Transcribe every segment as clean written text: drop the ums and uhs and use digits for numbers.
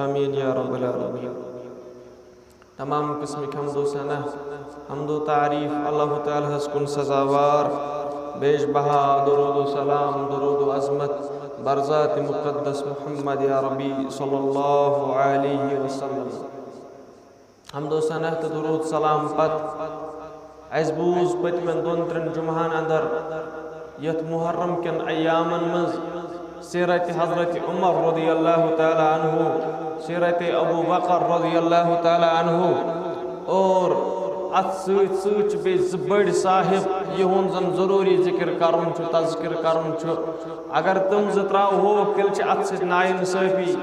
آمین یا رب العالمین۔ تمام قسم کی حمد و ثنا، حمد و تعریف اللہ تعالیٰ کن سزاوار، بیش بہا درود و سلام، درود و عظمت برذات مقدس محمد یا ربی صلی اللہ علیہ وسلم۔ حمد و ثنا تو درود سلام پت اس بوز پتمن دون ترن جمعان اندر یت محرم کن ایامن مز سیرت حضرت عمر رضی اللہ تعالی عنہ، سیرت ابو بکر رضی اللہ تعالی عنہ، اور ات سوچ سوچ بے زبڑ صاحب یہون زن ضروری ذکر کرن چھو، تذکر کرن چھو۔ اگر تم زتراو ہو کل چھ ات سے نائن صحفی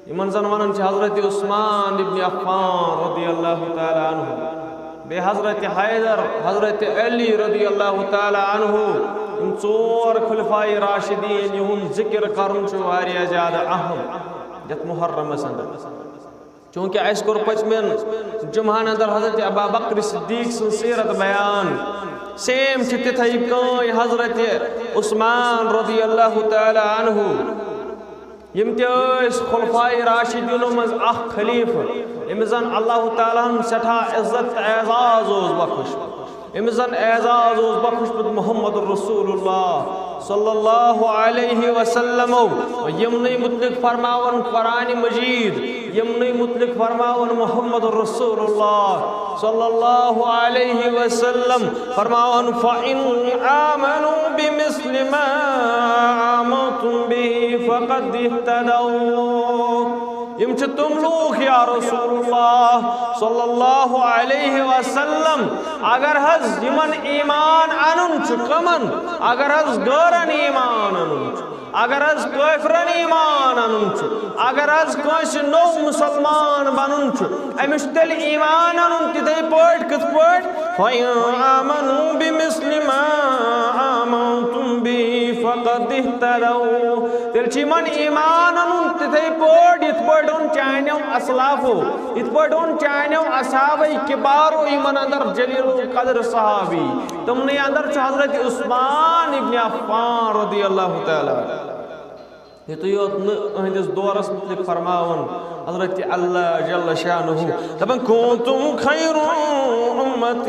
یمن زن ونن چھ حضرت عثمان ابن عفان رضی اللہ تعالی عنہ، بے حضرت حیدر، حضرت علی رضی اللہ تعالی عنہ، ان ژور خلفائی راشدین یہون ذکر کرن چھو واریاہ زیادہ اہم یت محرم اندر۔ چونکہ اس کور پچمن جمعان اندر حضرت ابا بکر صدیق سن سیرت بیان، سیم چھ تتھائی کئی حضرت عثمان رضی اللہ تعالی عنہ، یم تیس خلفائی راشدینوں مز اخ خلیفہ امزن اللہ تعالیٰ سٹھا عزت اعزاز اوز بخش، امزن اعزاز اوز بخش محمد رسول اللہ صلی اللہ علیہ وسلم، یمنی مطلق فرماون قرآن مجید، یمنی مطلق فرماون محمد رسول اللہ صلی اللہ علیہ وسلم، فرماون فَإِنْ آمَنُوا بِمِثْلِ مَا آمَنْتُمْ بِهِ فَقَدْ اهْتَدَوْا۔ یم چھ تم لوگ یا رسول اللہ صلی اللہ علیہ وسلم، اگر حض یمن ایمان انن چھ کمن، اگر حض گورن ایمان انن چھ، اگر حض کافرن ایمان انن چھ، اگر حض کوئس نو مسلمان بنن چھ، امش تل ایمان انن تدھے پوٹ کت پوٹ فَإِنْ آمَنُوا بِمِثْلِ مَا آمَنْتُمْ بِهِ فَقَدْ اهْتَدَوْا۔ تل چھ من ایمان انن تدھے پوٹ یت پوٹ ان چانیو اسلافو، یت پوٹ ان چانیو اصحابی کبارو ایمان اندر جلیل قدر صحابی، تم نے اندر چھ حضرت عثمان ابن عفان رضی اللہ تعالی۔ یہ تو یہ اہندس دورس مطلق فرماون حضرت اللہ جل شانہ، تبن کنتم خیر امت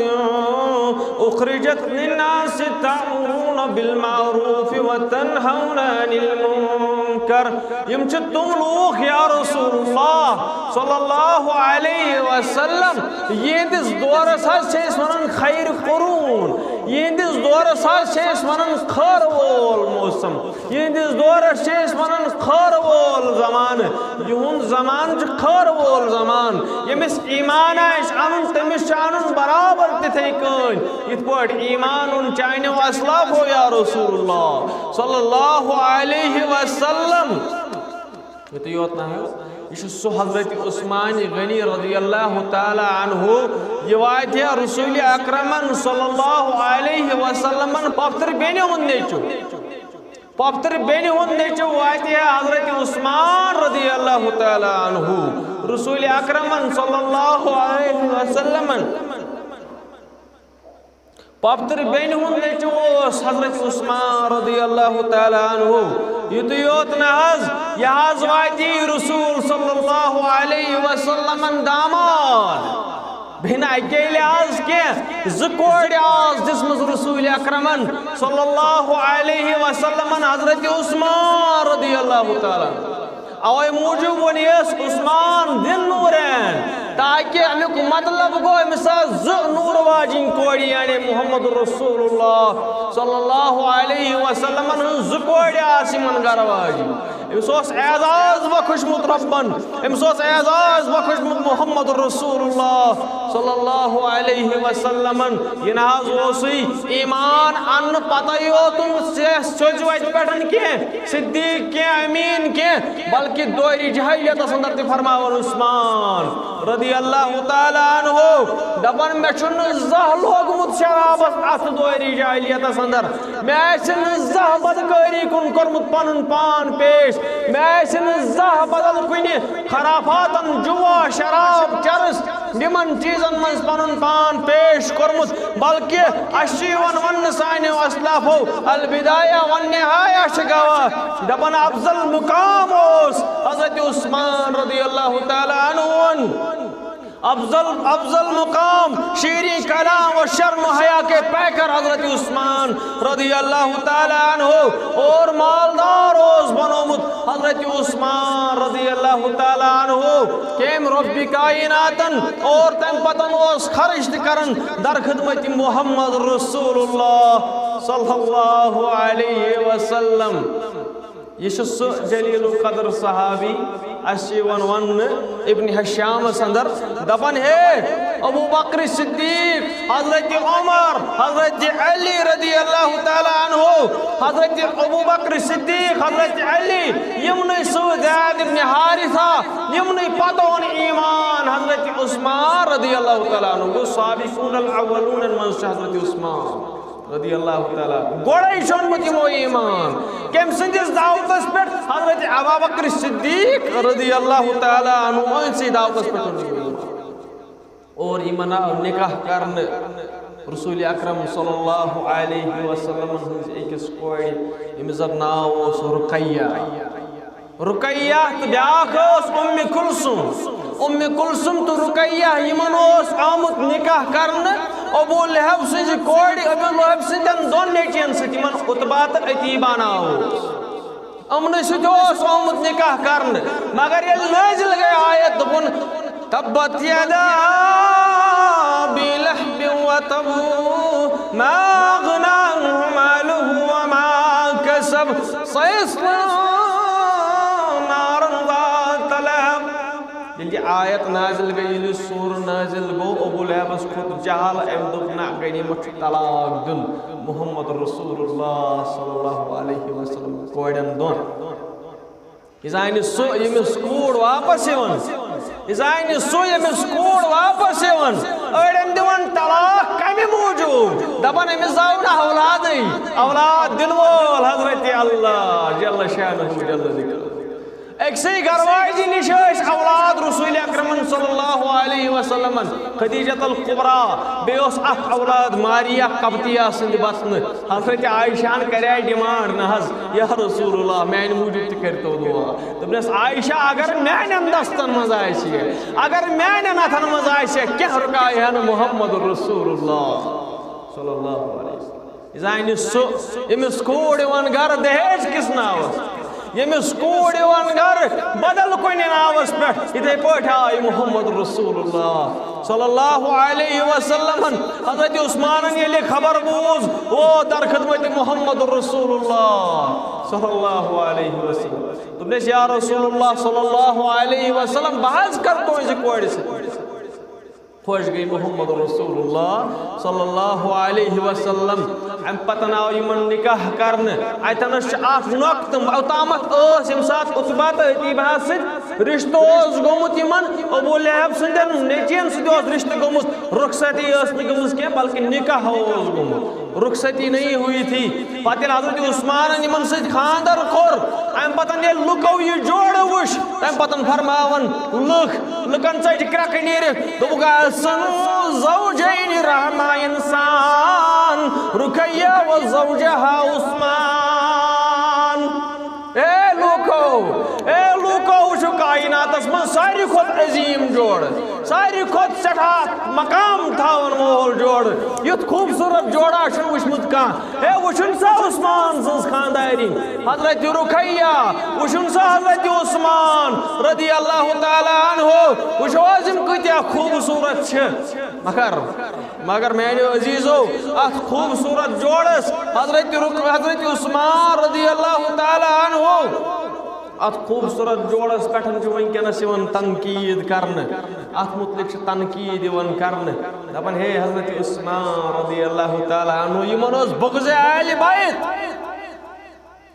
اخرجت للناس تعمرون بالمعروف وتنہون عن المنکر۔ یم چھ تم لوگ یا رسول اللہ صلی اللہ علیہ وسلم، یہ دس دورس حس چھے ونن خیر قرون، یہ دس دورس حس چھے ونن خیر وول موسم، یہ دس دورس چھے ونن خیر وول زمان، یہون زمان چھ خیر وول زمان، یمس ایمان آئیش انن تمس چانن برابر تتھے کن، یت پوٹ ایمان ان چانیو اسلاف ہو یا رسول اللہ صلی اللہ علیہ وسلم۔ یہ تو یوتنا ہے یہ سو حضرت عثمان غنی رضی اللہ تعالی عنہ، یہ وائد ہے رسول اکرمن صلی اللہ علیہ وسلم پاپتر بینی ہوندے چو، پاپتر بینی ہوندے چو وائد ہے حضرت عثمان رضی اللہ تعالی عنہ، رسول اکرمن صلی اللہ علیہ وسلم پاپتر بین ہوندے چو حضرت عثمان رضی اللہ تعالی عنہ۔ یہ تو یوتنا حض یہ حض وائدی رسول صلی اللہ علیہ وسلم داماد بہن اکیلے آز کے زکوڑ آز جسمز رسول اکرمن صلی اللہ علیہ وسلم حضرت عثمان رضی اللہ تعالی اوے موجود ونیس عثمان دن نورین، تاکہ امیک مطلب گو مثال نور واجین کوڑی یعنی محمد رسول اللہ صلی اللہ علیہ وسلم زکوڑی آسی من گر واجین، امسوس اعزاز و خوشمت ربن، امسوس اعزاز و خوشمت محمد رسول اللہ صلی اللہ علیہ وسلم۔ یہ ناز وسی ایمان ان پتہ تم سوچ وائد پیٹھن کی صدیق کی امین کی، بلکہ دوری جہیت اندر تی فرماون عثمان رضی اللہ تعالی عنہ دبن میں چھن زہ لوگمت شرابت ات دوری جہیت اندر، میں چھن زہ بدکاری کن کرمت پنن پان پیش، میں چھن زہ بدل کنی خرافاتن جوا شراب چرس نمن چیزن من پنن پان پیش کرمت، بلکہ اشیون ون سائن اسلافو البدایہ ون نہایہ شگوا دبن افضل مقام اس حضرت عثمان رضی اللہ تعالیٰ عنہ افضل مقام شیریں کلام و شرم و حیا کے پیکر حضرت عثمان رضی اللہ تعالیٰ عنہ اور مالدار روز بنومت حضرت عثمان رضی اللہ تعالیٰ عنہ کیم رب کائناتن اور تم پتن اس خرچ کرن در خدمت محمد رسول اللہ صلی اللہ علیہ وسلم. یہ جلیل القدر صحابی اشیون ون ابن حشام اندر دپن ہے ابو بکر صدیق حضرت عمر حضرت علی رضی اللہ تعالیٰ عنہ حضرت ابو بکر صدیق حضرت علی یمن زید ابن حارثہ یمن پتون ایمان حضرت عثمان رضی اللہ تعالیٰ عنہ وہ سابقون الاولون من حضرت عثمان رضی اللہ تعالیٰ گوڑائی شونمت یمو ایمان کم سندس دعوتس پر حضرت ابو بکر صدیق رضی اللہ تعالیٰ عنہ انسی دعوتس پر اور ایمان نکاح کرن رسول اکرم صلی اللہ علیہ وسلم ایکس کوئی امزر ناو رقیہ رقیہ تو بیاکھ ام کلثوم تو رقیہ یمن آمت نکاح کرن ابو لہب سنجھ کوڑی ابو لہب سنجھن دون نیچین ستی من عتبات عتیبہ ناو امن سجوس آمد نکاح کرن مگر یہ نازل گئے آیت دبن تبت یدا ابی لہب و تبو ما اغنا عنہ مالہ وما کسب سیصلا نارا ذات لہب. یہ آیت نازل گئی یہ سور نازل گو ابو لہبس خود جہل ام دبنا گئی مچ طلاق دن محمد رسول اللہ صلی اللہ علیہ وسلم کوڑن دون ازائن سو یمس کوڑ واپس یون ازائن سو یمس کوڑ واپس یون اڑن دیون طلاق کمی موجود دپن امس زاونا اولاد دل وول حضرت اللہ جل شانہ جل ذکر ایکسی گروائی نشاش اولاد رسول اکرم صلی اللہ علیہ وسلم خدیجت القبرى بیوس اخ اولاد ماریہ قبطیہ سند بسن حضرت عائشان کریائی ڈیمانڈ نحض یا رسول اللہ میں موجود تکرتو دعا دبنس عائشہ اگر میں دستن مزائی سے اگر میں نتن مزائی سے کیا رکائی ہے محمد رسول اللہ صلی اللہ علیہ وسلم ازائن سو امس کوڑ وان گر دہیج کس ناوس یمس کوڑ یوان گر بدل کوئی ناوس پہ ادھے پوٹھا محمد رسول اللہ صلی اللہ علیہ وسلم حضرت عثمان یہ خبر بوز وہ در خدمت محمد رسول اللہ صلی اللہ علیہ وسلم تم نے یا رسول اللہ صلی اللہ علیہ وسلم بحث کر کوئی سے کوڑ سے خوش گئی محمد رسول اللہ صلی اللہ علیہ وسلم ام پتناو یمن نکاح کرن ایتنش آف نقطم اوتامت امسات عتبات عتیبہ ست رشتہ گومت یمن ابو لہب سندن نیچین سدوس رشتہ گومت رخصتی گومت کی بلکہ نکاح گومت رخصتی نہیں ہوئی تھی پتہ حضرت عثمان یمن ست خاندر کور ام پتن یہ لکو یہ جوڑ وش ام پتن فرماون لکن سٹ کرک نیر دوگا سن زوجین رحمہ انسان رقیہ و زوجہا عثمان. اے لوکو وچھو کائنات من ساری خود عظیم جوڑ ساری خود سٹھا مقام تھاون مول جوڑ یت خوبصورت جوڑا چھن وچھمت کان اے وچھن سا عثمان سنس خانداری حضرت رقیہ وچھن سا حضرت عثمان رضی اللہ تعالی عنہ وچھو عظیم کتیا خوبصورت چھ مگر میرے عزیزو ات خوبصورت جوڑس حضرت عثمان رضی اللہ تعالی عنہ ات خوبصورت جوڑس پٹھن جو ونکس یوان تنقید کرن ات متعلق تنقید یوان کرن دپن ہے حضرت عثمان رضی اللہ تعالی عنہ یمن اوس بغض اہل بیت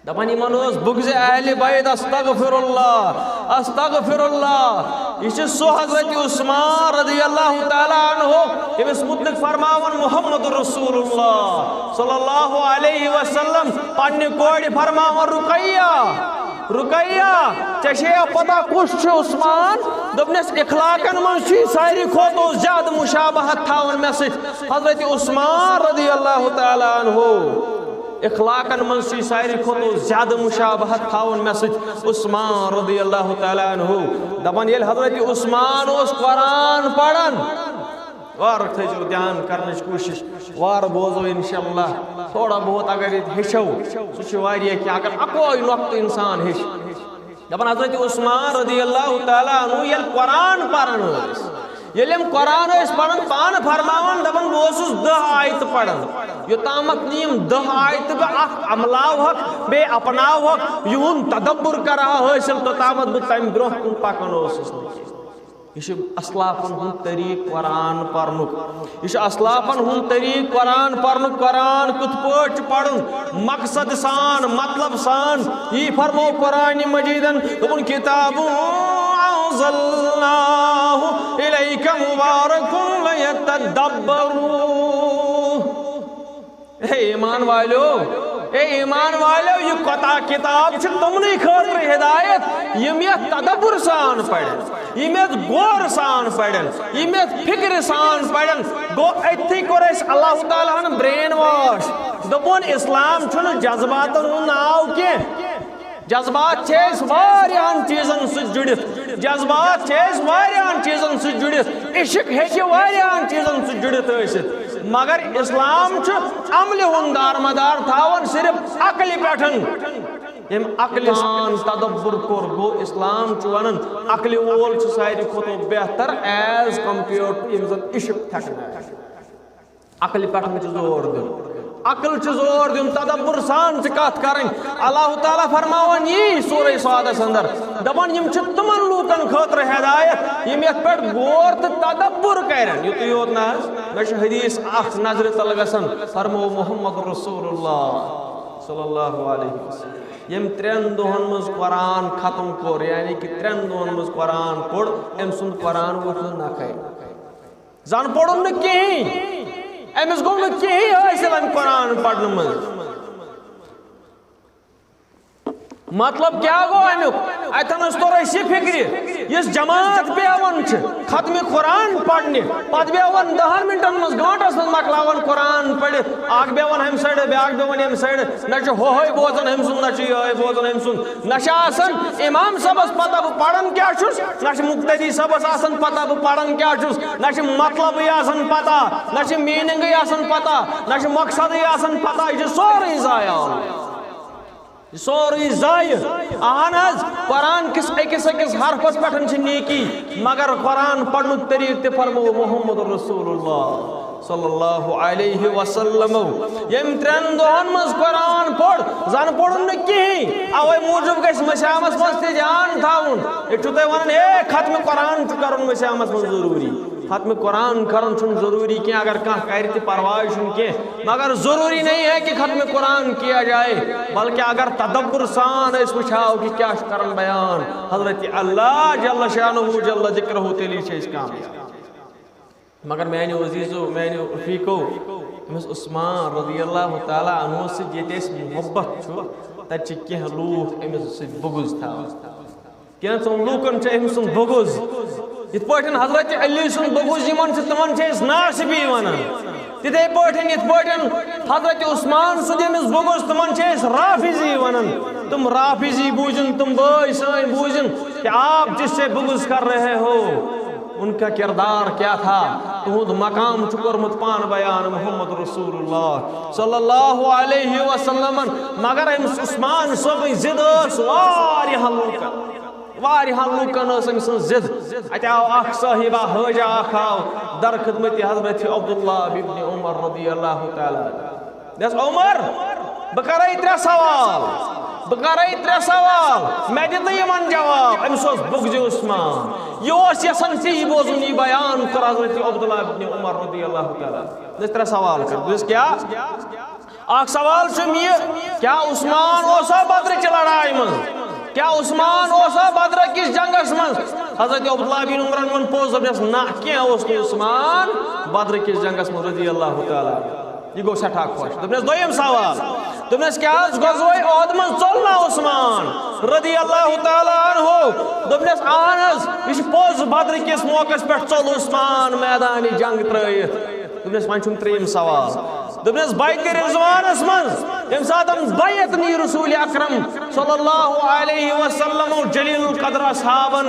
دپن یمن اوس بغض اہل بیت استغفر اللہ یہ سو حضرت عثمان رضی اللہ تعالی عنہ امس متعلق فرماون محمد رسول اللہ صلی اللہ علیہ وسلم پنہ کوڑ فرماون رقیہ چشے پتہ کس عثمان دپنس اخلاقن من ساری کھوتو زیادہ مشابہت تھاون میں ست حضرت عثمان رضی اللہ تعالی عنہ اخلاقن من ساری کھوتو زیادہ مشابہت تھاون میں سۭتۍ عثمان رضی اللہ تعالیٰ عنہ دپان ییٚلہِ حضرت عثمان اوس قرآن پران وار تھٲیزیو دھیان کرنٕچ کوٗشش وار بوزو انشاءاللہ تھوڑا بہت اگر یہ ہیٚچھو سُہ چھُ واریاہ کینٛہہ اگر اکوے نۄقطہٕ انسان ہیٚچھِ دپان حضرت عثمان رضی اللہ تعالیٰ عنہ ییٚلہِ قرآن پران ٲسۍ ییٚلہِ یِم قرآن ٲسۍ پران پانہٕ فرماوان دپان بہٕ اوسُس 10 آیتہٕ پران یوٚتامَتھ نہٕ یِم 10 آیتہٕ بہٕ اکھ عملاوہکھ بیٚیہِ اپناوہکھ یِہُنٛد تدبُر کرٕہا حٲصِل توٚتامَتھ بہٕ تَمہِ برونٛہہ کُن پکان اوسُس نہٕ یہ چھُ اسلافن ہُنٛد طریٖقہٕ قرآن پرنُک یہ چھُ اسلافن ہُنٛد طریٖقہٕ قرآن پرنُک قرآن کِتھ پٲٹھۍ چھُ پرُن مقصد سان مطلب سان یی فرمو قرآن مجیدن دوٚپُن کِتابٌ أنزلناه إليك مبارك ليتدبروا اے ایمان والو یہ کتا کتاب چھ تمنی خاطر ہدایت یم یتھ تدبر سان پڑھن یم یتھ غور سان پڑھن یم یتھ فکر سان پڑھن گو اتھی کور اس اللہ تعالیٰ ہن برین واش دپون اسلام چھن جذباتن ہن ناو کی جذبات چھس واریاہن چیزن سۭتۍ جُڑِتھ جذبات چھس واریاہن چیزن سۭتۍ جُڑِتھ عشق ہیٚکہِ واریاہن چیزن سۭتۍ جُڑِتھ ٲسِتھ مگر اسلام چھُ عملہِ ہُنٛد دارمدار تھاوان صرف عقلہِ پٮ۪ٹھن یم عقلہِ سان تدبر کوٚر گوٚو اسلام چھُ ونان عقلہِ وول چھُ ساروی کھۄتہٕ بہتر ایز کمپیٲرڈ ٹو یِم زن عشق تھکنایہِ عقلہِ پٮ۪ٹھن چھُ زور دیُن عقل چھ زور دین تدبر سان چھ کت کرن اللہ تعالیٰ فرماون یہ سورہ صادس اندر دپان یم چھ تمن لوکن خاطر ہدایت یم یتھ پہ غور تو تدبر کرن یوت یوت نہ مے چھ حدیث اخ نظر تل گژھان فرمو محمد رسول اللہ صلی اللہ علیہ وسلم یم 3 دۄہن مز قرآن ختم کور یعنی کہ 3 دۄہن مز قرآن پوٚر ام سُنٛد قرآن ووت نہٕ نکھے زن پوٚرُن نہٕ کِہیٖنۍ امس گوٚو نہٕ کِہیٖنۍ حٲصِل امہِ قرآن پرنہٕ منٛز مطلب کیا گو امیُک اتن ٲس توٚر اَسہِ یہِ فِکرِ یُس جماعت بیٚہوان چھِ ختمہِ قرآن پرنہِ پتہٕ بیٚہوان 10 منٹن منٛز گٲنٛٹس منٛز مۄکلاوان قرآن پٔرِتھ اکھ بیٚہوان ہمہِ سایڈٕ بیٛاکھ بیٚہوان ییٚمہِ سایڈٕ نہ چھُ ہوہے بوزان أمۍ سُنٛد نہ چھُ یِہوے بوزان أمۍ سُنٛد نہ چھِ آسان امام صٲبس پتہ بہٕ پران کیٛاہ چھُس نہ چھِ مُقتدی صٲبس آسان پتہ بہٕ پران کیٛاہ چھُس نہ چھِ مطلبٕے آسان پتہ نہ چھِ میٖنِنٛگٕے آسان پتہ نہ چھِ مقصدٕے آسان پتہ یہِ چھُ سورُے ضایع سوری ضائع اہن حظ قرآن کس أکِس حرفس پٮ۪ٹھ چھِ نیکی مگر قرآن پرنُک طریقہٕ تہِ فرمو محمد رسول اللہ صلی اللہ علیہ وسلم یم 3 دۄہن منٛز قرآن پوٚر زن پوٚرُن نہٕ کِہیٖنۍ اوے موٗجوٗب گژھِ مشامس منٛز تہِ دھیان تھاوُن ییٚتہِ چھُو تۄہہِ ونان ہے ختمہِ قرآن چھُ کرُن مشامس منٛز ضروٗری ختم قرآن کرن چھُنہٕ ضروٗری کینٛہہ اگر کانٛہہ کرِ تہِ پرواے چھُنہٕ کینٛہہ مگر ضروٗری نہیں ہے کہ ختم قرآن کیا جائے بلکہ اگر تدبر سان أسۍ وٕچھاو کہ کیٛاہ چھُ کران بیان حضرت اللہ جل شانہ جل ذکرہ تیٚلی چھِ أسۍ کامیاب مگر میانیو عزیزو میانیو رفیقو أمِس عثمان رضی اللہ تعالیٰ عنہ سۭتۍ ییٚتہِ اَسہِ محبت چھُ تتہِ چھِ کینٛہہ لوٗکھ أمِس سۭتۍ بغض تھاوان کینٛژن لوٗکن چھُ أمۍ سُنٛد بغض یِتھ پٲٹھۍ حضرت علی سُنٛد بغض یِمن چھُ تِمن چھِ أسۍ ناصبی ونان تِتھے پٲٹھۍ یِتھ پٲٹھۍ حضرت عثمان سُنٛد ییٚمِس بغض تِمن چھِ أسۍ رافضی ونان تم رافضی بوٗزِن تم بٲے سٲنۍ بوٗزِن کہ آپ جس سے بغض کر رہے ہو ان کا کردار کیا تھا تہنٛد مقام چھُ کوٚرمُت پانہٕ بیان محمد رسول اللہ صلی اللہ علیہ وسلم مگر أمِس عثمان صٲبٕنۍ ضد ٲس واریاہن لوٗکن ٲس أمۍ سٕنٛز ضد اتہِ آو اکھ صٲحبہ حٲجہ اکھ آو در خدمت حضرت عبداللہ ابن عمر رضی اللہ تعالیٰ دس عمر بہٕ کرے 3 سوال مےٚ دِ تہٕ یِمن جواب أمِس اوس بغضِ عثمان یہِ اوس یژھان تی بوزُن یہِ بیان کوٚر حضرت عبداللہ ابن عمر رضی اللہ تعالیٰ دس 3 سوال کر دس کیٛاہ اکھ سوال چھُم یہِ کیٛاہ عثمان اوسا بدرٕچہِ لڑایہِ منٛز کیا عثمان اوسا بدر کس جنگس منٛز حضرت عبداللہ بن عمرن ووٚن پوٚز دوٚپنس نہ کینٛہہ اوس نہٕ عثمان بدر کس جنگس منٛز رضی اللہ تعالیٰ یہِ گوٚو سٮ۪ٹھاہ خۄش دوٚپنس دوٚیِم سوال دوٚپنس کیٛاہ حظ غزوے عہد منٛز ژوٚل نا عثمان رضی اللہ تعالیٰ عنہ دوٚپنس اہن حظ یہِ چھُ پوٚز بدر کس موقعس پٮ۪ٹھ ژوٚل عثمان میدانِ جنگ ترٲیِتھ دوٚپنس وۄنۍ چھُم 3یِم سوال دبنس بیت رضوانس من یم ساتن بیعت نی رسول اکرم صلی اللہ علیہ وسلم جلیل القدر اصحابن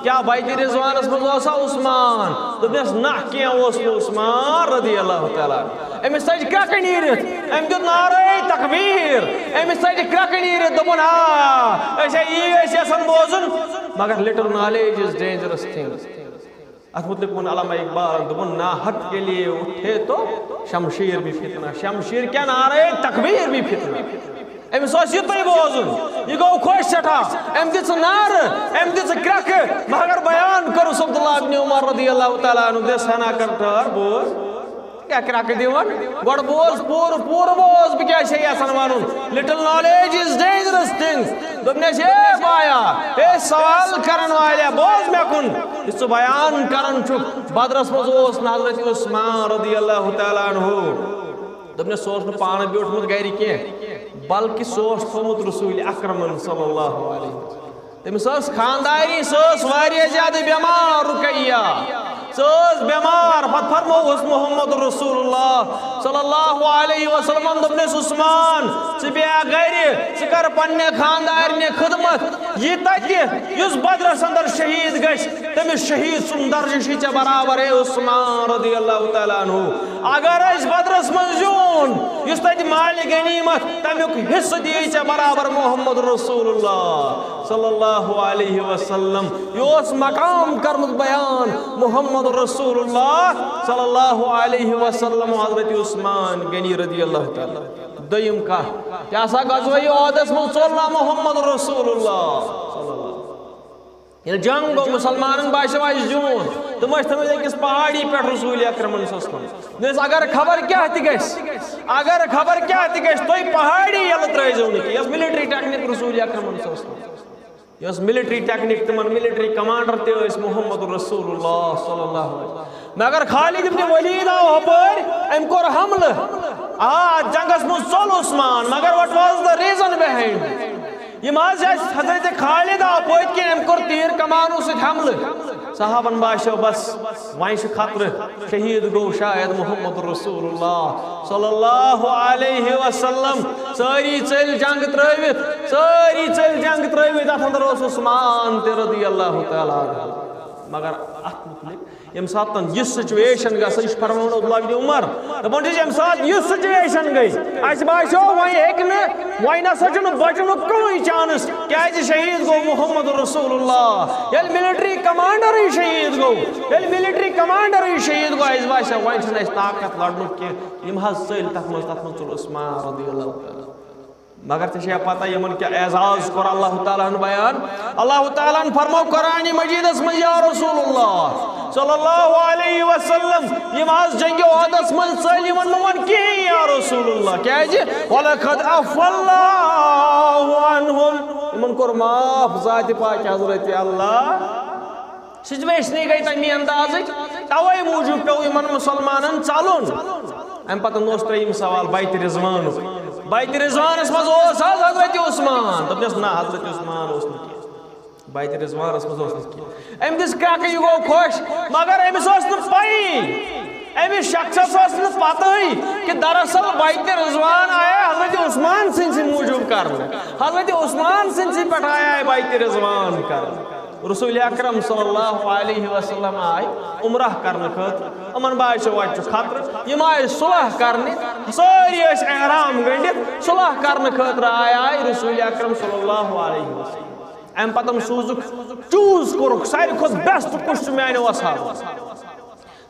کیا بیت رضوانس من اوسا عثمان دبنس نہ کیا اوس عثمان رضی اللہ تعالی امس تج کرک نیرت ام دیت نعرہ تکبیر امس تج کرک نیرت دبن ایسے یہ ایسے سن بوزن مگر little knowledge is dangerous thing اس متعلق من علامہ اقبال دبن نا حق کے لیے اٹھے تو شمشیر بھی فتنہ شمشیر کیا نعرہ تکبیر بھی فتنہ امس اس یہ بوزن یہ گو خوش سٹھا ام دت نار ام دت کرک مگر بیان کرو عبداللہ ابن عمر رضی اللہ تعالیٰ عنہ دس ہنا کرتار بوز کیا کرک دیوان گوڑ بوز پور بوز بھی کیا شیئی آسان وانون little knowledge is dangerous thing دبنیش اے بایا اے سوال کرن والے بوز میں کن اس تو بیان کرن چک بدرس مزوس حضرت عثمان رضی اللہ تعالیٰ عنہ دبنیش سوچ میں پانا بیوٹ مت گیری کیا بلکہ سوچ تھومت رسول اکرم صلی اللہ علیہ وسلم تمس خانداری سوس واریہ زیادہ بیمار رکیہ سوس بیمار پت فرمو اس محمد رسول اللہ صلی اللہ علیہ وسلم دبنس عثمان بیا گھر کر پنہ خاندارنہ خدمت یہ تتہ اس بدرس اندر شہید گش تمس شہید سن درجہ چھ برابر ہے عثمان رضی اللہ تعالیٰ عنہ اگر اس بدرس من زیون اس تتہ مال غنیمت تمیک حصہ دی برابر محمد رسول اللہ صلی اللہ علیہ وسلم یہ مقام کرمت بیان محمد رسول اللہ صلی اللہ علیہ وسلم حضرت عثمان غنی رضی اللہ تعالیٰ دویم کا کیا سا غزوہ احدس من ژولنا محمد رسول اللہ صلی اللہ یہ جنگ گو مسلمانن باشو آج جون تم تمہیں ایکس پہاڑی پہ رسول اکرم صلی اللہ علیہ وسلم اگر خبر کیا تھی گیس اگر خبر کیا تھی گیس تو پہاڑی یل ترائیزو نکی یہ ملٹری ٹیکنک رسول اکرم صلی اللہ علیہ وسلم یہ ملٹری ٹیکنک تمن ملٹری کمانڈر تے اس محمد رسول اللہ صلی اللہ علیہ وسلم مگر خالد ابن ولید آو ہپر ام کور حمل جنگس من ژول عثمان مگر what was the reason behind یہ ماز حضرت خالد آو پوت کہ ام کور تیر کمانو سے حمل صحابن باشو بس وائن سے خطر شہید گو شاید محمد رسول اللہ صلی اللہ علیہ وسلم ساری چل جنگ ترویت ات اندر عثمان رضی اللہ تعالیٰ مگر ات متعلق یم ساتن یہ سچویشن گا سچ فرماؤن عبداللہ بن عمر دپن یم سات یہ سچویشن گئی اس باشو وائن ایک نے وائن سچن بچن کوئی چانس کیا شہید گو محمد رسول اللہ یل ملٹری کمانڈر ہی شہید گو یل ملٹری کمانڈر ہی شہید گو اس باشو وائن چھن اس طاقت لڑنو کہ یم حض سیل تخمص عثمان رضی اللہ تعالیٰ مگر تشیہ پتہ یمن کیا اعزاز کر اللہ تعالیٰ بیان اللہ تعالیٰ فرمو قرآن مجید اسم یا رسول اللہ صلی اللہ علیہ وسلم یہ آز جنگ احدس من سلیم نمن کی یا رسول اللہ کیا جی وَلَقَدْ عَفَّ اللَّهُ عَنْهُمْ یمن کور معاف ذات پاک حضرت اللہ سچویشنی گئی تمی انداز توئی موجود پیو یمن مسلمانن چالون ام پتہ نوس تریم سوال بیت رضوان بیت رضوان اس مز اوس حضرت عثمان دپنس نا حضرت عثمان اوس نہ بیت رضوان اس مز اوس نہ ام دس کرک یہ گو خوش مگر امس اوس نہ پئی امس شخصس اوس نہ پتہ کہ دراصل بیت رضوان آیا حضرت عثمان سن موجود کرنے حضرت عثمان سن پٹھ آیا بیت رضوان کرنے رسول اکرم صلی اللہ علیہ وسلم آئی عمرہ کرنے خاطر امن باشو وچ خطر یم آئی صلح کرنے ساری اس احرام گنڈت صلح کرنے خاطر آئی رسول اکرم صلی اللہ علیہ وسلم ام پتم سوزک چوز کورک ساری کھت بیسٹ کچھ میانو اصحاب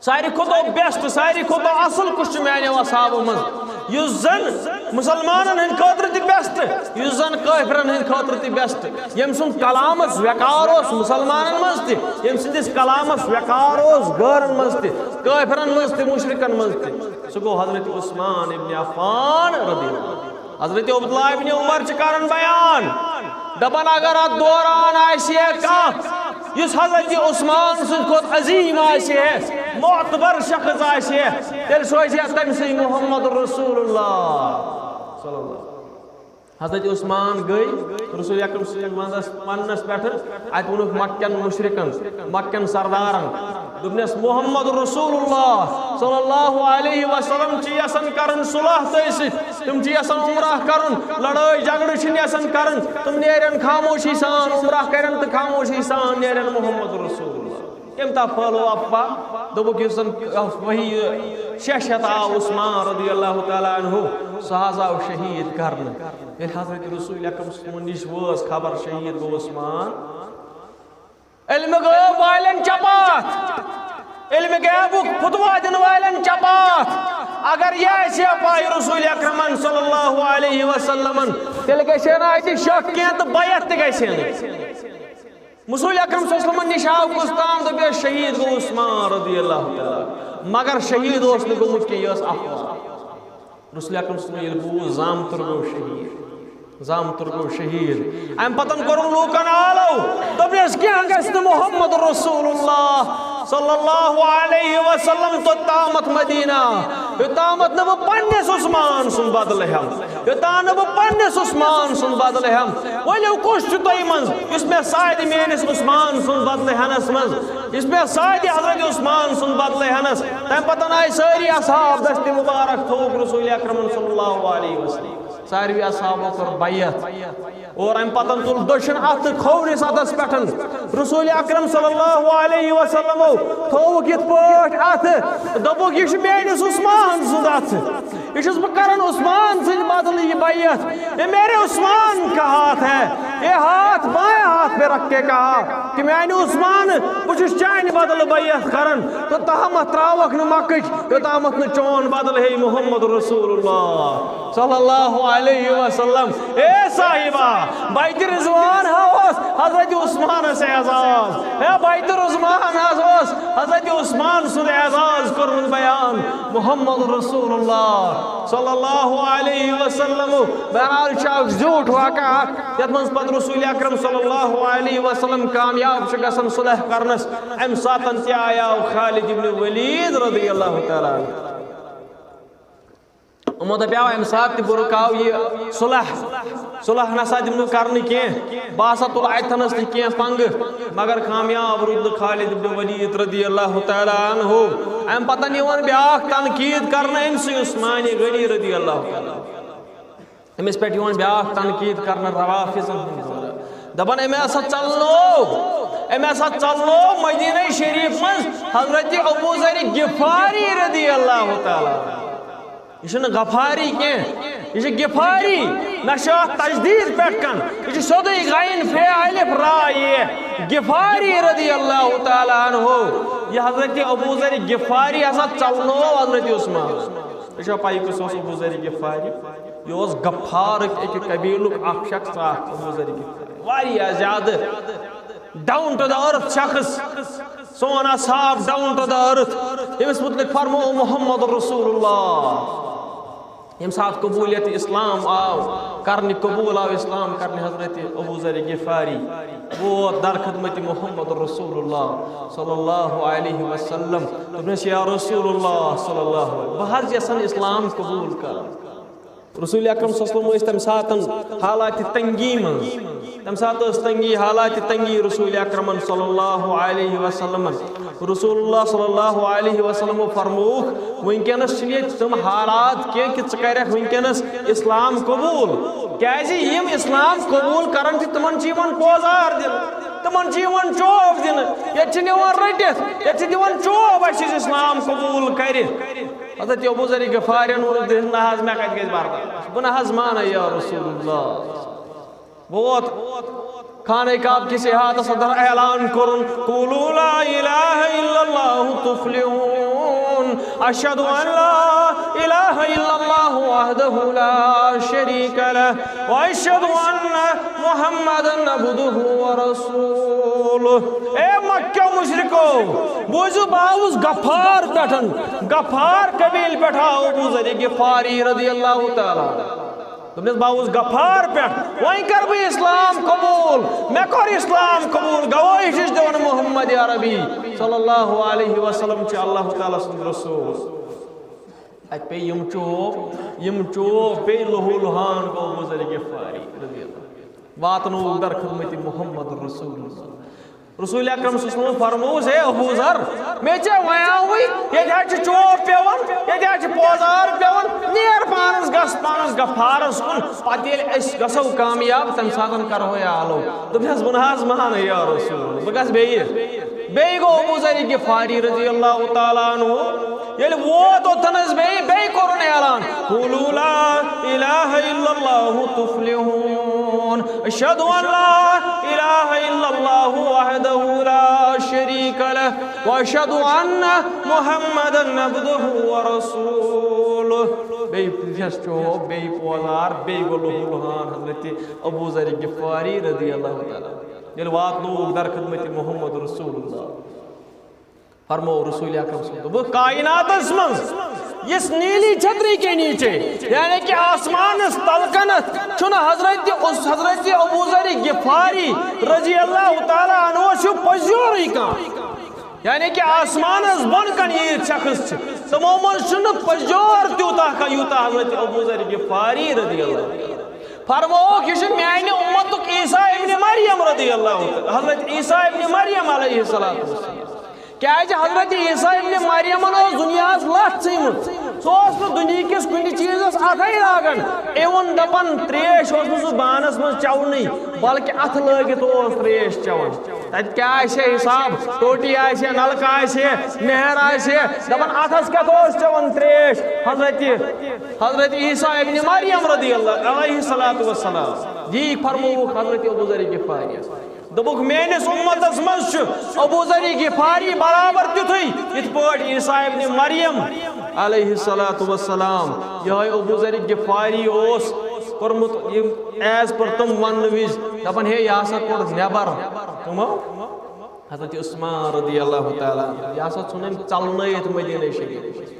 ساری کھتو بیسٹ ساری کھتو اصل کچھ میانو اصحاب من یس زن مسلمانن ہند خاطر تی بیسٹ یس زن کافرن ہند خاطر تی بیسٹ یم سن کلامس وقاروس مسلمانن مز تی یم سندس کلامس وقاروس غیرن مز تی کافرن مز تی مشرکن مز تی سہ گو حضرت عثمان ابن عفان رضی اللہ حضرت عبداللہ ابن عمر چکارن بیان دپن اگر ات دوران آسیے کانٛہہ یس حضرت عثمان سن کھوت عظیم آسیے معتبر شخص آسیے تیل سوچے تمسی محمد رسول اللہ صلی اللہ حضرت عثمان گئی رسول اکرم صلی اللہ علیہ وسلم پنس پہ ات ونک مکن مشرکن مکن سردارن دوپنس محمد رسول اللہ صلی اللہ علیہ وسلم چی یسن کرن صلح تیسی تم چی یسن عمرہ کرن لڑائی جگڑ چی یسن کرن تم نیرن خاموشی سان عمرہ کرن تو خاموشی سان نیرن محمد رسول اللہ کم تا پھلو افا دوبک یسن وہی ششت آو عثمان رضی اللہ تعالیٰ عنہ سہاز آو شہید کرن حضرت رسول اکرم صلی اللہ علیہ وسلم نش وز خبر شہید گو عثمان علم غیب والن چپات علم غیب فتوا دن والن چپات اگر یہ پائی رسول اکرم صلی اللہ علیہ وسلم تیل گھن اتہ شک کی تو بیعت تہ گھن رسول اکرم صلی اللہ علیہ وسلم نش آو کستان دپ شہید گو عثمان رضی اللہ تعالی مگر شہید اس نہ گومت کی یہ افواہ رسول اکرم صلی اللہ علیہ وسلم بوز زام تر گو شہید زام تر گو شہید ام پتن کرن لوکن آلو دپنس کیا گژھِ محمد رسول اللہ صلی اللہ علیہ وسلم تو تامت مدینہ یوتامت نہ بہ پننس عثمان سن بدل ہم یوتام نہ بہ پننس عثمان سن بدل ہم ولو کس چھ تۄہہِ منٛز یُس مےٚ سادِ میٲنِس عثمان سن بدل ہنس منٛز یُس مےٚ سادِ حضرت عثمان سن بدل ہنس تمہِ پتن آیہِ سٲری اصحاب دست مبارک تھوک رسول اکرم صلی اللہ علیہ وسلم ساروی اصحابو کر بیعت اور ام پتن تل دشن اتھ کھورس اتس پٹھن رسول اکرم صلی اللہ علیہ وسلم تھوک یت پٲٹھۍ اتھ دوٚپُکھ یہِ چھُ میٲنِس عثمان سُنٛد اتھ یہ چھُس بہٕ کران عثمان سٕنٛدِ بدلہٕ یہِ بیعت یہ میرے عثمان کا ہاتھ ہے یہ ہاتھ بائیں ہاتھ پہ رکھ کے کہا کہ میانہِ عثمان بہٕ چھُس چانہِ بدلہٕ بیعت کران تو تامتھ تراوکھ نہٕ مکٕچ یوتامتھ نہٕ چون بدل ہے محمد رسول اللہ صلی اللہ علیہ وسلم اے صاحبہ بیت رضوان ہوس حضرت عثمان سے اعزاز اے بیت رضوان ہوس حضرت عثمان سے اعزاز کرن بیان محمد رسول اللہ صلی اللہ علیہ وسلم بہرحال شاک زیوٹ واقعہ یت منز پت رسول اکرم صلی اللہ علیہ وسلم کامیاب چھ گژھان صلح کرنس ام ساتن تہ آیاو خالد ابن ولید رضی اللہ تعالی عنہ امو دپیاو ام سات تہ بہ رکاو یہ صلح نسا دمہ کرنے کی باسا تل اتنس تہ کی پنگ مگر کامیاب رود خالد ابن ولید رضی اللہ تعالی عنہ ام پتن یوان بیاکھ تنقید کرنے امسی عثمان غنی رضی اللہ تعالی امس پہ یوان بیاکھ تنقید کرنے روافضن دپان ام ہسا چلو مدینہ شریف من حضرت ابو ذر غفاری رضی اللہ تعالی یہ غفاری کی یہ غفاری نشا تجدید پہ کن یہ سودی غین فی الف را یہ غفاری رضی اللہ تعالی عنہ یہ حضرت ابو ذر غفاری ہسا چلنو حضرت عثمان یہ پائی کس ابو ذر غفاری یہ غفار ایک قبیلک اخ شخص ابو ذر غفاری واریاہ زیادہ ڈاؤن ٹو دا ارتھ شخص سون اصحاب ڈاؤن ٹو دا ارتھ امس متعلق فرمو محمد رسول اللہ یم سات قبولیت اسلام آو کرنی قبول آو اسلام کرنی حضرت ابو ذر غفاری وہ در خدمت محمد رسول اللہ صلی اللہ علیہ وسلم تمہیں یا رسول اللہ صلی اللہ علیہ وسلم بہر جیسن اسلام قبول کر رسول اکرم صلی اللہ علیہ وسلم تم ساتن حالات تنگی من تم سات تنگی حالات تنگی رسول اکرم صلی اللہ علیہ وسلم رسول اللہ صلی اللہ علیہ وسلم فرموک ونکینس چلیت تم حالات کی کہ ثکرک ونکینس اسلام قبول کیازِ یم اسلام قبول کرن تمن چیون پوزار دن تمن چیون چوب دن یہ نیوان رٹت یہ دیوان چوب اس اسلام قبول کر حضرت ابو ذر غفاری نہ حض میں کت گژھِ برداشت بہ نہ حض مانا یا رسول اللہ بہت خانہ کعبہ کس احاطہ صدر اعلان کرن قولوا لا الہ الا اللہ تفلحون اشہد ان لا الہ الا اللہ وحدہ لا شریک لہ واشہد ان محمدًا عبدہ ورسولہ اے مکہ مشرکو بوزو باوز غفار پیٹھن غفار قبیل پیٹھا ابو ذر غفاری رضی اللہ تعالی تمہیں باوز غفار پیٹھ وہیں کر بھی اسلام قبول میں کر اسلام قبول گواہی چھس دون محمد عربی صلی اللہ علیہ وسلم چھ اللہ تعالیٰ سند رسول ات پہ یم چوب پہ لہو لہان گو ابو ذر غفاری رضی اللہ واتنو در خدمت محمد رسول اللہ رسول اکرم صلی اللہ علیہ وسلم فرموس ہے ابو ذر میں چے ویاوی یہ چوپ پیون یہ پوزار پیون نیر پانس گفارس کن پتہ ییٚلہِ أسۍ گژھو کامیاب تمہِ ساتہٕ کرو یا آلو دوٚپنس بہٕ نہ حظ مانہٕ یا رسول بہٕ گژھٕ بیٚیہِ گوٚو ابو ذر غفاری رضی اللہ تعالیٰ عنہ ییٚلہِ ووت اوٚتنس بیٚیہِ کوٚرُن اعلان قولوا لا الہ الا اللہ تفلحون اشہد ان لا الہ الا اللہ وحدہ لا شریک لہ واشہد ان محمدًا عبدہ ورسولہ بیٚیہِ چوب بیٚیہِ پوزار بیٚیہِ گوٚو لوٚہ لوٚہان حضرت ابو ذر غفاری رضی اللہ تعالیٰ ییٚلہِ واتنووُکھ در خدمت محمد رسول اللہ فرمو رسول اکرم صلی اللہ علیہ وسلم کائناتس منز اس نیلی چھتری کے نیچے یعنی کہ آسمان اس تلکنت چھنا حضرت ابو ذر غفاری رضی اللہ تعالیٰ عنہ چھو پزیوری کان یعنی کہ آسمان اس بن کن یہ شخص تمو من چھن پزیور تیوتا کا یوتا حضرت ابو ذر غفاری رضی اللہ فرموک یہ میانی امتک عیسیٰ ابن مریم رضی اللہ تعالیٰ حضرت عیسیٰ ابن مریم علیہ السلام کیا حضرت عیسیٰ ابن مریم دنیا لت ثمت سہ دنیا کس کن چیز اتھے لاگان ایون دپان تریش سہ بانس من چونی بلکہ اتھ لگت تریش چون تت کیا حساب ٹوٹی نلکہ نہر دپان اتھس کت چون تریش حضرت عیسیٰ ابن مریم رضی اللہ علیہ السلام جی فرموک حضرت ابو ذر غفاری دبوک میانس امتس مز ابو ذر غفاری برابر تیتھے یت پٲٹھۍ عیسیٰ ابن مریم علیہ السلام یہ ابو ذر غفاری اوس کورمت ایز پر تم ون وز دپان ہے یہ ہسا کوٚڑ نیبر تمو حضرت عثمان رضی اللہ تعالیٰ یہ ہسا ژھُن ژلنٲیِتھ مدینہ شریف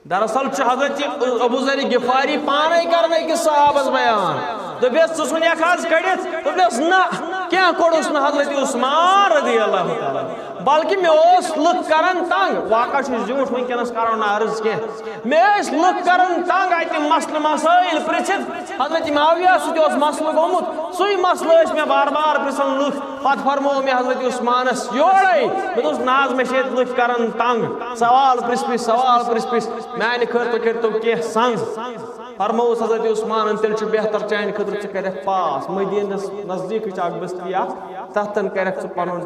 دراصل حضرت ابو ذر غفاری پانے کرنے کس صحابس بیان دپیس ژٕ ژھُنیکھ حظ کڑِتھ دپیس نہ کیا کوٚڑُس نہٕ حضرت عثمان رضی اللہ تعالیٰ بلکہ میں اوس لُکھ کران تنگ واقع چھُ زیوٗٹھ ونکیٚنس کرو نہٕ عرض کینٛہہ میں ٲسۍ لُکھ کران تنگ اتہِ مسلہٕ مسٲیل پرژھِتھ حضرت معاویہ سۭتۍ اوس مسلہٕ گوٚمُت سُے مسلہٕ ٲسۍ مےٚ بار بار پرژھان لُکھ پتہٕ فرموو مےٚ حضرت عثمانس یورے مےٚ دوٚپُس نہ حظ مےٚ چھِ ییٚتہِ لُکھ کران تنگ سوال پرژھ میانہِ خٲطرٕ کٔرۍتو کینٛہہ سنگ فرمووُس حضرت عثمان تیٚلہِ چھُ بہتر چانہِ خٲطرٕ ژٕ کَرٮ۪کھ پاس مدینس نزدیٖکٕے چھِ اکھ بستی اکھ تتن کَرٮ۪کھ ژٕ پنُن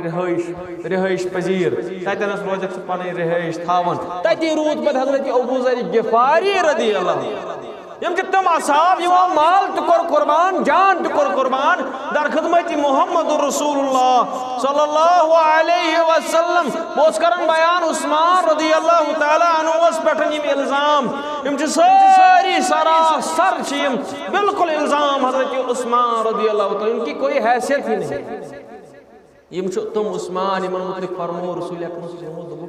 رہٲیش پذیٖر تتنس روزکھ ژٕ پنٕنۍ رہٲیش تھاوان تتی روٗد پتہٕ حضرت ابو ذر غفاری رضی اللہ یم کہ تم اصحاب یوان مال تکر قربان جان تکر قربان در خدمت محمد رسول اللہ صلی اللہ علیہ وسلم بوس کرن بیان عثمان رضی اللہ تعالیٰ عنہ اس پیٹھن یم الزام یم چھ ساری سراسر چیم بالکل الزام حضرت عثمان رضی اللہ تعالیٰ ان کی کوئی حیثیت ہی نہیں یم تم عثمان یمن متعلق فرمو رسول اکرم صلی اللہ علیہ وسلم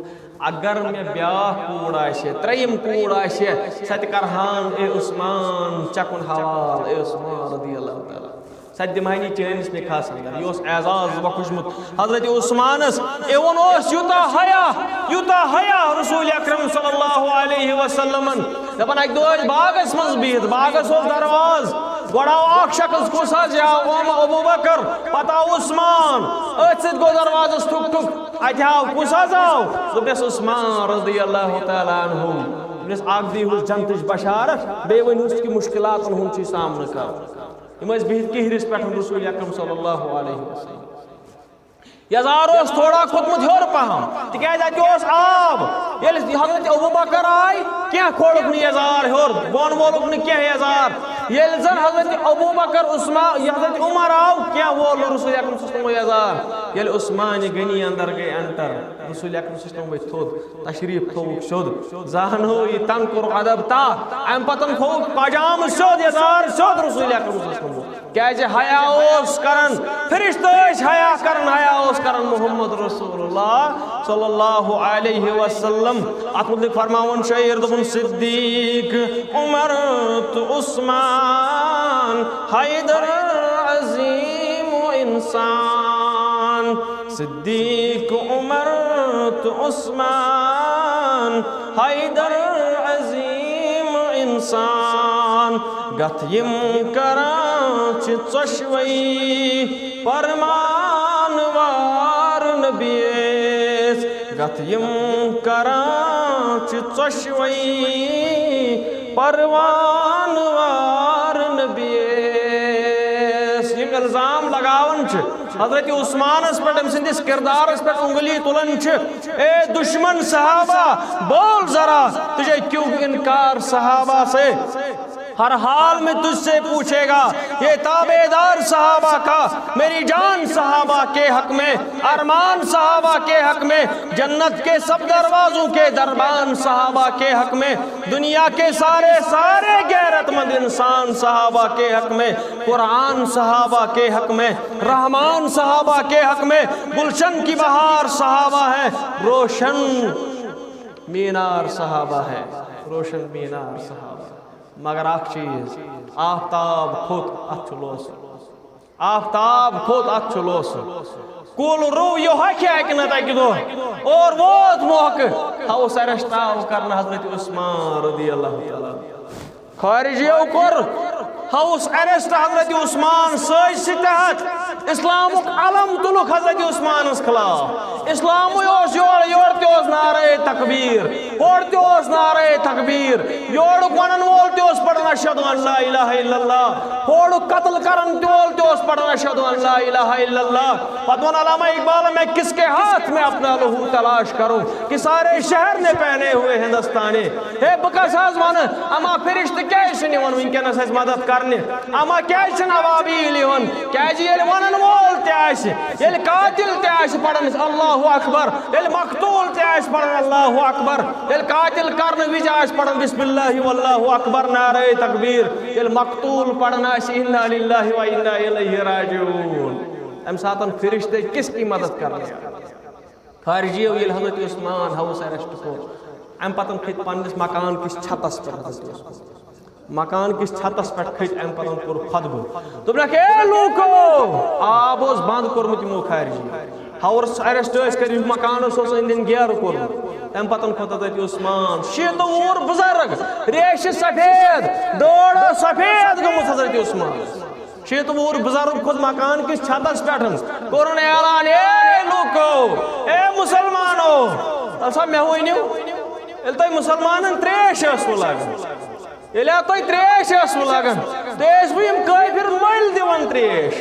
اگر میں بیاہ کوڑ آشے تریم کوڑ آشے ست کرہان اے عثمان چکن حوال اے عثمان رضی اللہ تعالیٰ ست دمہانی چینس نکھا سندر یہ اس اعزاز وخشمت حضرت عثمانس ایون اس یوتا حیا رسول اکرم صلی اللہ علیہ وسلم دپن اک دوج باغس مز بیت باغس اوس درواز گوڑاو اک شخص کس حظ ابو بکر پتہ عثمان ات ست گو دروازس ٹھک ٹھک اتہ آو کس حظ آو دپس عثمان رضی اللہ تعالیٰ عنہ دپس اک دیہس جنتچ بشارت بیٚیہِ ؤنۍہوس کہ مشکلاتن ہُنٛد چھُے سامنہٕ کرُن یم ٲسۍ بِہِتھ کِہرِس پٮ۪ٹھ رسول اکرم صلی اللہ علیہ وسلم یزار اوس تھوڑا کھوٚتمُت ہیوٚر پہم تِکیٛازِ اَتہِ اوس آب ییٚلہِ حضرت ابو بکر آے کینٛہہ کھولُکھ نہٕ یزار ہیوٚر بۄن وولُکھ نہٕ کینٛہہ یزار ییٚلہِ زن حضرت ابو بکر عثمان حضرت عمر آو کینٛہہ وول نہٕ رسول اکرم صلی اللہ علیہ وسلم یزار ییٚلہِ عثمان غنی اندر گٔے انٹر رسول اکرم صلی اللہ علیہ وسلم ؤتھۍ تھوٚد تشریف تھووُکھ سیوٚد زانو یہِ تن کوٚر ادب تاہ امہِ پتن تھووُکھ پاجامہٕ سیوٚد یزار سیوٚد رسول اکرم صلی اللہ علیہ وسلم کیٛازِ حیا اوس کران فرشتہٕ ٲسۍ حیا کران حیا اوس کران محمد رسول اللہ صلی اللہ علیہ وسلم ات متعلق فرماون شاعر دپن صدیق عمر تو عثمان حیدر عظیم و انسان صدیق عمر تو عثمان حیدر عظیم و انسان گتھ یم کران چھ ژۄشوَے فرمان وار نبیس گتیم کران چھ ژۄشوَے پروان وار نبیس یم الزام لگاون چھ حضرت عثمانس پہ ام سندس کردارس پہ انگلی تلن چھ اے دشمن صحابہ بول ذرا تجھے کیوں انکار صحابہ سے ہر حال میں تجھ سے پوچھے گا یہ تابعدار صحابہ کا میری جان صحابہ کے حق میں ارمان صحابہ کے حق میں جنت کے سب دروازوں کے دربان صحابہ کے حق میں دنیا کے سارے غیرت مند انسان صحابہ کے حق میں قرآن صحابہ کے حق میں رحمان صحابہ کے حق میں گلشن کی بہار صحابہ ہے روشن مینار صحابہ ہے روشن مینار صحابہ مگر اخ چیز آفتاب کھوت اتھ لوس آفتاب کھوت اتھ لوس کل رو یہ ہیکہ نہ تکہ دو اور ووت موقع ہاؤس اریسٹ آو کرنا حضرت عثمان رضی اللہ تعالیٰ خارجیو کور ہاؤس اریسٹ حضرت عثمان سٲج تحت اسلام علم تلک حضرت عثمان خلاف اسلام یور تہ نعرہ تکبیر اور تہ نعرہ تکبیر یور ونن وول تہ پڑھن اشہد ان لا الہ الا اللہ اور قتل کرن وول تہ پڑھن اشہد ان لا الہ الا اللہ پتہ ون علامہ اقبال میں کس کے ہاتھ میں اپنا لہو تلاش کروں کہ سارے شہر نے پہنے ہوئے ہندوستانی ہے بکس آز ون اما فرشت کیسے نیون ونکینس اس مدد کرنے اما کیسے نوابیل یون کیازِ ییٚلہِ ونن وول تہِ آسہِ ییٚلہِ قاتل تہِ آسہِ پڑھن اللہ اکبر ییٚلہِ مقتول تہِ آسہِ پڑھن اللہ اکبر ییٚلہِ قاتل کرنہٕ وِزِ آسہِ پڑھن بسم اللہ واللہ اکبر نعرہ تکبیر ییٚلہِ مقتول پڑھن آسہِ انا للہ و انا الیہ راجعون امہِ ساتن فرشتے کس کی مدد کرنے خارجیو ییٚلہِ حضرت عثمان ہاؤس اریسٹ کوٚر امہِ پتن کھٔتۍ پننس مکان کس چھتس پٮ۪ٹھ مکان کس چھتس پہ کھت ام پتن کور خطبہ دوپنک اے لوکو آب اس بند کورمت یمو خارجی ہاؤس اریسٹ کر مکانس اندن گیر کور ام پتن کھوت حضرت عثمان شیت وُہُر بزرگ ریش سفید ڈوڑ سفید گمت حضرت عثمان شیت وُہُر بزرگ کھوت مکان کس چھتس پہ کورن اعلان اے لوکو اے مسلمانو سا مے ؤنِو ییٚلہِ تۄہہِ مسلمانن تریش ٲسوٕ لگان ییٚلہِ تۄہہِ تریش ٲسوٕ لگان تُہۍ ٲسوٕ یِم کٲفِر مٔلۍ دِوان تریش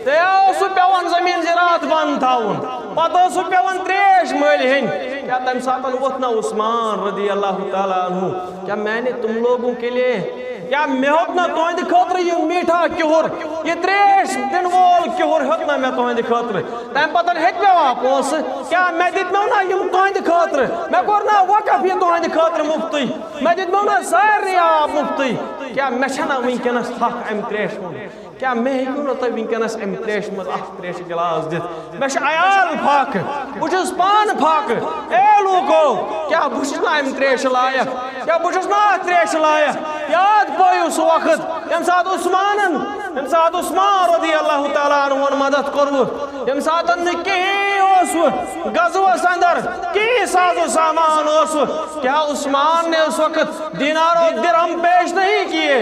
تۄہہِ اوسوٕ پیوان زٔمیٖن زِراعت بنٛد تھاوُن پتہٕ اوسوٕ پیوان تریش مٔلۍ ہیٚنۍ کیا تمہِ ساتن ووٚتھ نا عثمان رضی اللہ تعالیٰ عنہ کیا میں نے تم لوگوں کے لیے کیا مے ہیوٚت نا تُہنٛدِ خٲطرٕ یہِ میٖٹھا کِہُر یہِ تریش دِنہٕ وول کِہُر ہیوٚت نا مےٚ تُہنٛدِ خٲطرٕ تمہِ پتن ہیٚکہِ مےٚ پونٛسہٕ کیا مےٚ دِتۍمو نا یِم تُہنٛدِ خٲطرٕ مےٚ کوٚر نا وقف یہِ تُہنٛدِ خٲطرٕ مُفتٕے مےٚ دِتۍمو نا سارنٕے آب مُفتٕے کیا مےٚ چھنا وٕنکٮ۪نس حق امہِ تریشہِ ہُنٛد کیا مےٚ ہیٚکِو نہٕ تُہۍ وٕنکٮ۪نس امہِ تریشہِ منٛز اکھ تریشہِ گِلاس دِتھ مےٚ چھُ عیال فاقہٕ بہٕ چھُس پانہٕ فاقہٕ اے لوٗکو کیا بہٕ چھُس نا امہِ تریشہِ لایق کیا بہٕ چھُس نا اتھ تریشہِ لایق یاد پٲیِو سُہ وقت ییٚمہِ ساتہٕ عثمان رضی اللہ تعالیٰ عنہُن مدد کوٚروٕ ییٚمہِ ساتہٕ نہٕ کِہیٖنۍ اوسوٕ غزوس اندر کِہیٖنۍ سازو سامان اوسوٕ کیا عثمان نے اس وقت دینار و درہم پیش نہیں کیے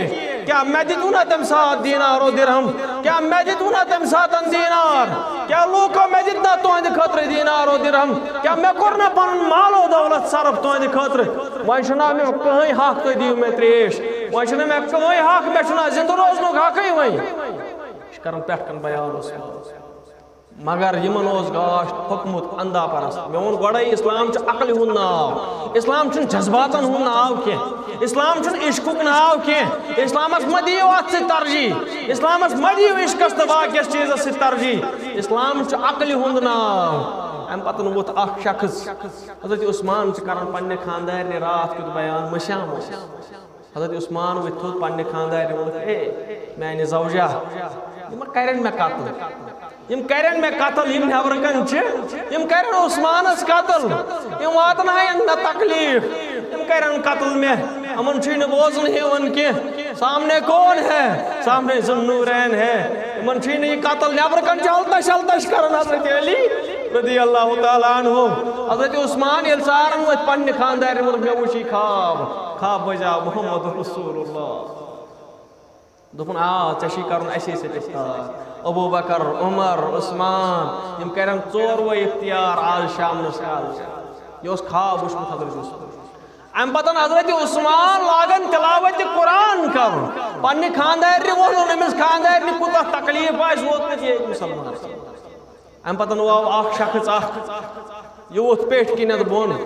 کیا میں دوں نا تم ساتھ دینار و درہم کیا میں دوں نا تم ساتھ دینار کیا لوکو میں دتنا تہندِ خٲطرٕ دینار و درہم کیا میں کوٚر نا پنُن مال و دولت صرف تہندِ خٲطرٕ وۄنۍ چھُنا مےٚ کٕہٕنۍ حق تُہۍ دِیِو مےٚ تریش وۄنۍ چھُنہٕ مےٚ کٕہٕنۍ حق مےٚ چھُنا زِندٕ روزنُک حقٕے وۄنۍ یہِ چھُ کران پٮ۪ٹھ کَن بیان مگر یمن اوس گاش تھوٚکمُت اندھا پرست مےٚ ووٚن گۄڈے اسلام چھُ عقلہِ ہُنٛد ناو اسلام چھُنہٕ جذباتن ہُنٛد ناو کینٛہہ اسلام چھُنہٕ عشقُک ناو کینٛہہ اسلامس مہ دِیِو اتھ سۭتۍ ترجیح اسلامس مہ دِیِو عشقس تہٕ باقیس چیٖزس سۭتۍ ترجیح اسلام چھُ عقلہِ ہُنٛد ناو امہِ پتہٕ ووٚتھ اکھ شخص حضرت عثمان چھُ کران پننہِ خاندارنہِ راتھ کیُتھ بیان مشام اوس حضرت عثمان ؤتھۍ تھوٚد پننہِ خاندارنہِ ووٚنُکھ اے میانہِ زوجا یِم ما کرن مےٚ قتل یم کرن مےٚ قتل یم نیبرٕ کن چھِ یم کرن عثمانس قتل یم واتناین مےٚ تکلیف یم کرن قتل مےٚ یمن چھُے نہٕ بوزن یِوان کینٛہہ سامنے کون ہے سامنے ذوالنورین ہے یمن چھُے نہٕ یہِ قتل نیبرٕ کن چھِ التش التش کران حضرت علی رضی اللہ تعالیٰ عنہ حضرت عثمان ییٚلہِ سارن ؤتھۍ پننہِ خاندارنہِ ووٚنُکھ مےٚ وٕچھ یہِ خواب بجا محمد رسول اللہ دوپن ژےٚ کرُن اَسے سۭتۍ افتار ابو بکر عمر عثمان یم کرن ژوروے اختیار آز شامنس کالس یہ اوس خواب وچھمُت حضرت عثمان ام پتن حضرت عثمان لاگن تلاوت قرآن کرن پنہ خاندارنہِ ووٚنُن أمِس خاندارنہِ کوٗتاہ تکلیٖف آسہِ ووتمُت ییٚتہِ مسلمان ام پتن آو اکھ شخص یوت پیٹھ کنت بون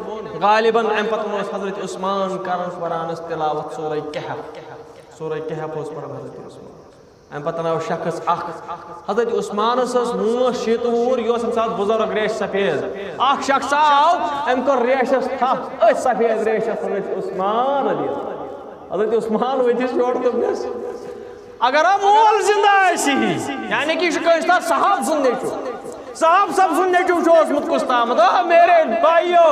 غالباً ام پتن اوس حضرت عثمان کرن قرآنس تلاوت سورہ کہف اوس پران حضرت عثمان ام پتن آو شخص حضرت عثمانس موش شیت وور یہ ام سات بزرگ ریش سفید اخ شخص آو ام کور ریشس تھپ أتھۍ سفید ریشس حضرت عثمان حضرت عثمان ؤتھِس یور دوٚپنس اگر مول زندہ آسی یعنی کہ یہ کٲنٛسہِ صاحب سُنٛد نیٚچوٗ صاحب سب سن نیچو شو اسمت کستامت میرے بھائیو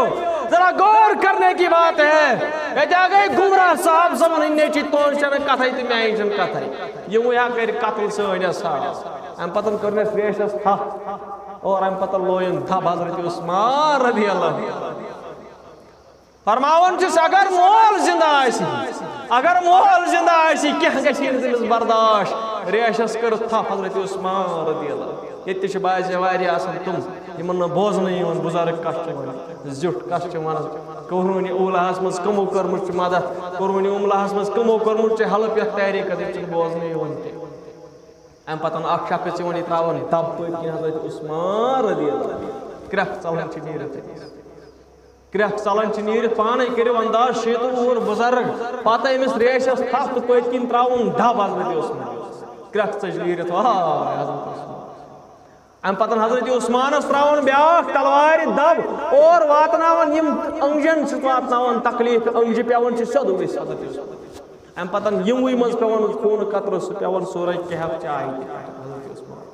ذرا غور کرنے کی بات ہے یہ جا گئی گمراہ صاحب سب نیچی تون چن کتھائی تو میں چن کتھائی یہ وہ یا کر قتل سن صاحب ام پتن کرنے ریشس تھا اور ام پتن لوین تھا حضرت عثمان رضی اللہ فرماون چس اگر مول زندہ آسی کیا گژھِ تٔمِس برداشت ریشس کر تھا حضرت عثمان رضی اللہ یہ باعث واریاہ آسان تم یمن بوزن بزرگ کس زیٹھ کس قرون اولاہس مز کمو کورمت مدد قرون اولاہس مز کمو کورمت حلپ یتھ تحریکس بوزن ام پتن اخ شخص یہ تراون دب پہ حضرت عثمان رضی اللہ کرٛکھ ژلان نیرتھ پانے کرو انداز شیت وُہُر بزرگ پتہ امس ریشس تھپ تو پٔتۍ کِنۍ تراون دب حضرت عثمان کرٛکھ ژج نیرتھ حضرت عثمان ام پتن حضرت عثمانس تراون بیاکھ تلوار دب اور واتناون یم انجن واتناون تکلیف انجہ پیون سیود ؤسِتھ حضرت عثمان ام پتن یموٕے منٛز پیون خوٗن قطرٕ سُہ پیون سورہ کہف چاہے حضرت عثمان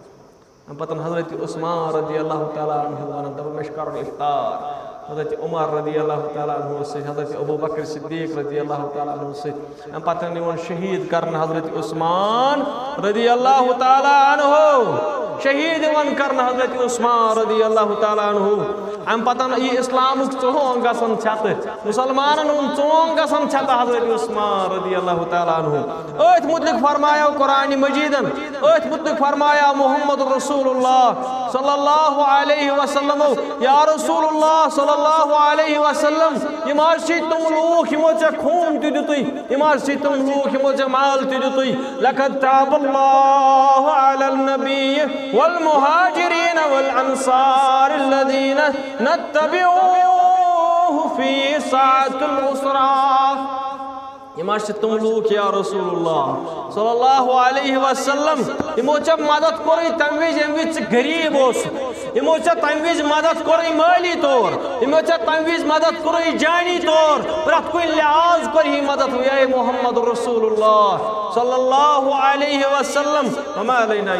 ام پتن حضرت عثمان رضی اللہ تعالیٰ عنہ ونان دپان مےٚ چھُ کرُن افطار حضرت عمر رضی اللہ تعالیٰ عنہ سۭتۍ حضرت ابو بکر صدیق رضی اللہ تعالیٰ عنہ سۭتۍ ام پتن یِوان شہید کرن حضرت عثمان رضی اللہ تعالیٰ عنہ شہید یوان کرنا حضرت عثمان رضی اللہ تعالیٰ عنہ ام پتن یہ اسلام چونگ گسن چھت مسلمانن چونگ گسن چھت حضرت عثمان رضی اللہ تعالیٰ عنہ ات متعلق فرمایا قرآن مجیدن ات متعلق فرمایا محمد رسول اللہ صلی اللہ علیہ وسلم یا رسول اللہ صلی اللہ علیہ وسلم یہ مارچی تم لوگ ہمو چا خون تی دیتوی یہ مارچی تم لوگ ہمو چا مال تی دیتوی لقد تاب اللہ علی النبی والمهاجرين والأنصار الذين نتبعوه في ساعة العسرة یہ تم لوگ یا رسول اللہ صلی اللہ علیہ وسلم یمو چا مدد کوری تمویج امویج غریب ہو یمو چا تمویج مدد کوری مالی طور یمو چا تمویج مدد کوری جانی طور پرت کوئی لحاظ کوری مدد ہوئی محمد رسول اللہ صلی اللہ علیہ وسلم وما علینا